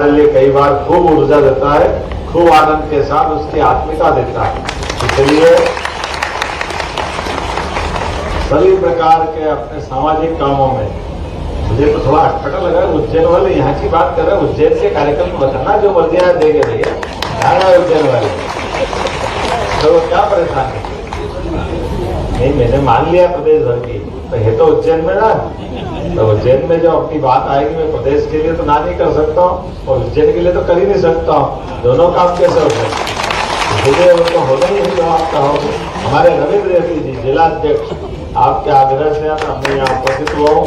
हमारे लिए कई बार खूब ऊर्जा देता है, खूब आनंद के साथ उसकी आत्मिकता देता है। इसलिए सभी प्रकार के अपने सामाजिक कामों में मुझे तो थोड़ा अटपटा लगा। उज्जैन वाले यहाँ की बात कर रहे हैं, उज्जैन के कार्यक्रम में बताना जो मर्जिया देंगे भैया, है उज्जैन वाले तो क्या परेशानी? नहीं, मैंने मान लिया प्रदेश भर की, तो है तो उज्जैन में ना, तो उज्जैन में जो अपनी बात आएगी मैं प्रदेश के लिए तो ना नहीं कर सकता हूँ और उज्जैन के लिए तो कर ही नहीं सकता हूँ। दोनों काम कैसे हो सकते? इसलिए उनको होना ही नहीं जो आप कहोगे। हमारे रविंद्र रेड्डी जी जिलाध्यक्ष, आपके आग्रह से हमने यहाँ उपस्थित हुआ हूँ।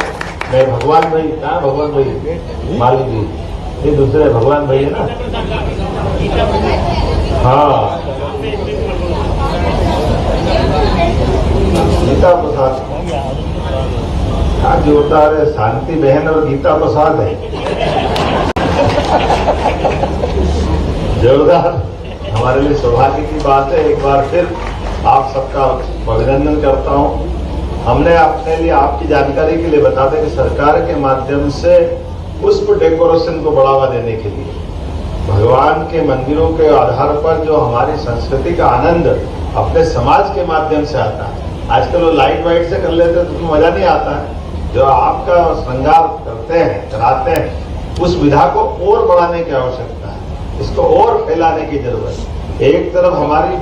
मैं भगवान भाई, कहाँ भगवान भाई? माली जी, ये दूसरे भगवान भाई है ना? हाँ, गीता प्रसाद क्या जोड़ता है? शांति बहन और गीता प्रसाद है, जोरदार। हमारे लिए सौभाग्य की बात है। एक बार फिर आप सबका अभिनंदन करता हूँ। हमने अपने लिए आपकी जानकारी के लिए बता दें कि सरकार के माध्यम से पुष्प डेकोरेशन को बढ़ावा देने के लिए भगवान के मंदिरों के आधार पर जो हमारी संस्कृति का आनंद अपने समाज के माध्यम से आता है। आजकल वो लाइट वाइट से कर लेते हैं तो मजा नहीं आता है। जो आपका श्रृंगार करते हैं, कराते हैं, उस विधा को और बढ़ाने की आवश्यकता है। इसको और फैलाने की जरूरत है। एक तरफ हमारी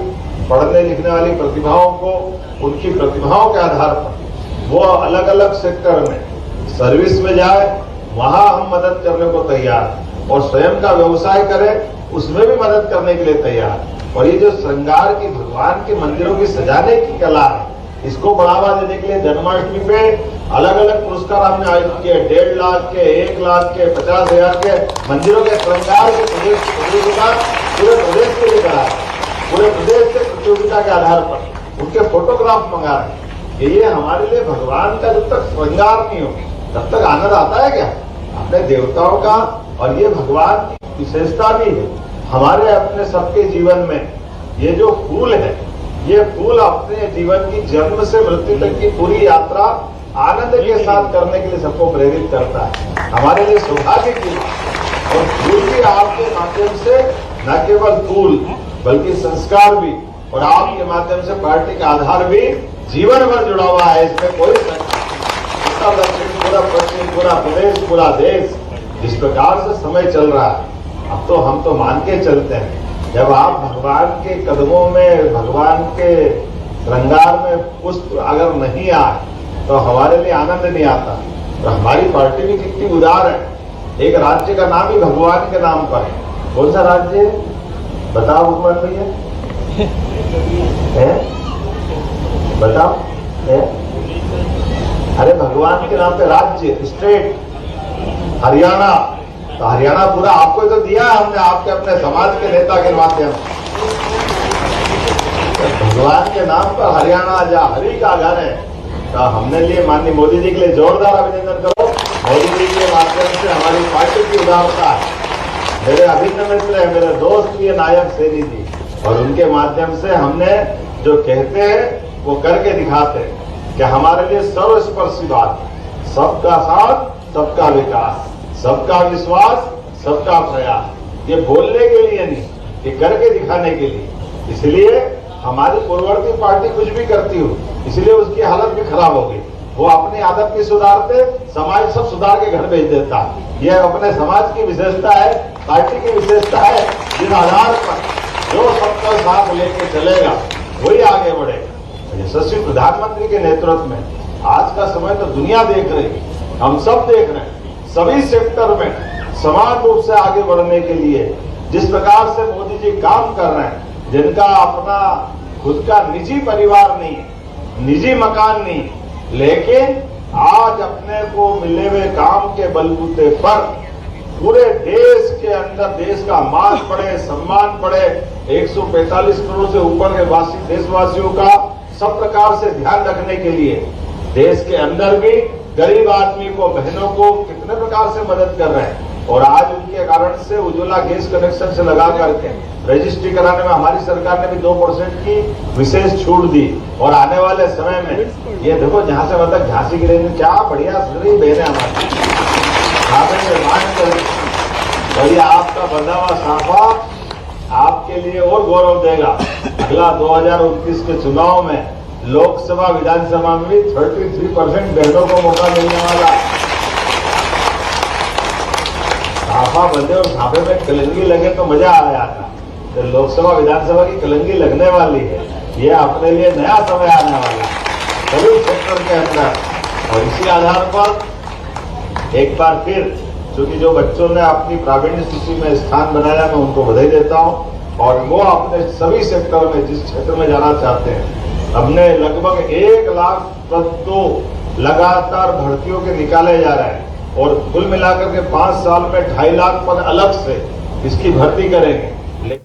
पढ़ने लिखने वाली प्रतिभाओं को उनकी प्रतिभाओं के आधार पर वो अलग अलग सेक्टर में सर्विस में जाए, वहां हम मदद करने को तैयार, और स्वयं का व्यवसाय करें उसमें भी मदद करने के लिए तैयार। और ये जो श्रृंगार की भगवान के मंदिरों की सजाने की कला है, इसको बढ़ावा देने के लिए जन्माष्टमी पे अलग अलग पुरस्कार हमने आयोजित किए। 1.5 लाख के, 1 लाख के, 50,000 के मंदिरों के श्रृंगार के प्रतियोगिता पूरे प्रदेश के लिए कराया। पूरे प्रदेश से प्रतियोगिता के आधार पर उनके फोटोग्राफ मंगा रहे हैं। ये हमारे लिए भगवान का जब तक श्रृंगार नहीं हो तब तक आनंद आता है क्या? अपने देवताओं का, और ये भगवान की विशेषता भी है हमारे अपने सबके जीवन में। ये जो फूल है, ये फूल अपने जीवन की जन्म से मृत्यु तक की पूरी यात्रा आनंद के साथ करने के लिए सबको प्रेरित करता है। हमारे लिए सौभाग्य की बात। और फूल भी आपके माध्यम से न केवल फूल बल्कि संस्कार भी, और आपके माध्यम से पार्टी का आधार भी जीवन भर जुड़ा हुआ है। इसमें कोई उत्तर दक्षिण, पूरा पश्चिम, पूरा प्रदेश, पूरा देश, जिस प्रकार से समय चल रहा है, अब तो हम तो मान के चलते हैं। जब आप भगवान के कदमों में, भगवान के श्रृंगार में पुष्प अगर नहीं आए तो हमारे लिए आनंद नहीं आता। तो हमारी पार्टी भी कितनी उदार है। एक राज्य का नाम ही भगवान के नाम पर है। कौन सा राज्य है बताओ भगवान भैया? बताओ है? अरे भगवान के नाम पे राज्य, स्टेट हरियाणा। तो हरियाणा पूरा आपको तो दिया है हमने, आपके अपने समाज के नेता के माध्यम से। भगवान के नाम पर हरियाणा जा हरि का घर है। तो हमने लिए माननीय मोदी जी के लिए जोरदार अभिनंदन करो। मोदी जी के माध्यम से हमारी पार्टी की उदारता है। मेरे अभिन्न मित्र है, मेरे दोस्त भी है नायक सेनी जी, और उनके माध्यम से हमने जो कहते हैं वो करके दिखाते हैं कि हमारे लिए सर्वस्पर्शी बात, सबका साथ, सबका विकास, सबका विश्वास, सबका प्रयास। ये बोलने के लिए नहीं, ये करके दिखाने के लिए। इसलिए हमारी पूर्ववर्ती पार्टी कुछ भी करती हो, इसलिए उसकी हालत भी खराब हो गई। वो अपनी आदत भी सुधारते, समाज सब सुधार के घर भेज देता। ये अपने समाज की विशेषता है, पार्टी की विशेषता है, जिस आधार पर जो सबका साथ लेके चलेगा वही आगे बढ़ेगा। यशस्वी प्रधानमंत्री के नेतृत्व में आज का समय तो दुनिया देख रही है, हम सब देख रहे हैं। सभी सेक्टर में समान रूप से आगे बढ़ने के लिए जिस प्रकार से मोदी जी काम कर रहे हैं, जिनका अपना खुद का निजी परिवार नहीं, निजी मकान नहीं, लेकिन आज अपने को मिले हुए काम के बलबूते पर पूरे देश के अंदर देश का मान बढ़े, सम्मान बढ़े। 145 करोड़ से ऊपर के देशवासियों का सब प्रकार से ध्यान रखने के लिए देश के अंदर भी गरीब आदमी को, बहनों को कितने प्रकार से मदद कर रहे हैं। और आज उनके कारण से उज्ज्वला गैस कनेक्शन से लगा करके रजिस्ट्री कराने में हमारी सरकार ने भी 2% की विशेष छूट दी। और आने वाले समय में ये देखो, जहां से मतलब झांसी की रेंज क्या बढ़िया बहने हमारी निर्माण कर और ये आपका बंधा हुआ साफा आपके लिए और गौरव देगा। अगला 2029 के चुनाव में लोकसभा विधानसभा में भी 33% बहनों को मौका मिलने वाला। साफा बंधे और साफे में कलंगी लगे तो मजा आ जाता। तो लोकसभा विधानसभा की कलंगी लगने वाली है। ये अपने लिए नया समय आने वाला है सभी सेक्टर के अंदर। और इसी आधार पर एक बार फिर क्योंकि जो बच्चों ने अपनी प्रावीण्य सूची में स्थान बनाया, मैं उनको बधाई देता हूं। और वो अपने सभी सेक्टर में जिस क्षेत्र में जाना चाहते हैं, हमने लगभग 1 लाख पद तो लगातार भर्तियों के निकाले जा रहे हैं और कुल मिलाकर के 5 साल में 2.5 लाख पद अलग से इसकी भर्ती करेंगे।